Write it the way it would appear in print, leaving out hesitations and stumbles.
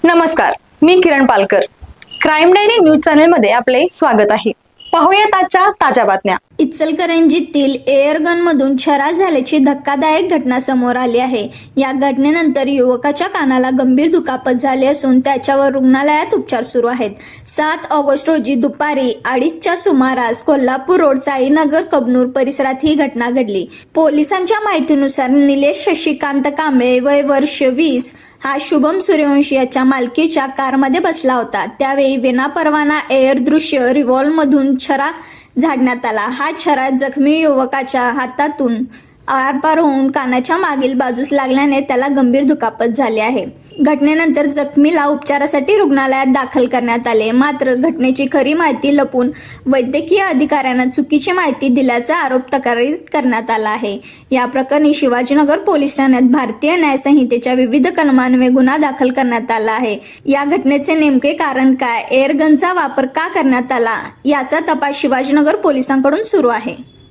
नमस्कार, मी Kiran Palkar. Crime diary news channel मध्ये आपले स्वागत आहे. पाहूयात आजच्या ताज्या बातम्या. इचलकरंजीतील एअरगन मधून छराद झाल्याची धक्कादायक घटना समोर आली आहे. या घटनेनंतर युवकाच्या कानाला गंभीर दुखापत झाली असून त्याच्यावर रुग्णालयात उपचार सुरू आहेत. 7 ऑगस्ट रोजी दुपारी 2:30च्या सुमारास कोल्हापूर रोड साईनगर कबनूर परिसरात ही घटना घडली. पोलिसांच्या माहितीनुसार निलेश शशिकांत कांबळे वय वर्ष 20 हा शुभम सूर्यवंशी याच्या मालकीच्या कारमध्ये बसला होता. त्यावेळी विनापरवाना एअर दृश्य रिव्हॉल्व्हरमधून छरा झाडण्यात आला. हा छरा जखमी युवकाच्या हातातून आरपार होऊन कानाच्या मागील बाजूस लागल्याने त्याला गंभीर दुखापत झाली आहे. घटनेनंतर जखमीला उपचारासाठी रुग्णालयात दाखल करण्यात आले. मात्र घटनेची खरी माहिती लपून वैद्यकीय अधिकाऱ्यांना चुकीची माहिती दिल्याचा आरोप तक्रारीत करण्यात आला आहे. या प्रकरणी शिवाजीनगर पोलीस ठाण्यात भारतीय न्याय संहितेच्या विविध कलमान्वये गुन्हा दाखल करण्यात आला आहे. या घटनेचे नेमके कारण काय, एअरगनचा वापर का करण्यात आला याचा तपास शिवाजीनगर पोलिसांकडून सुरू आहे.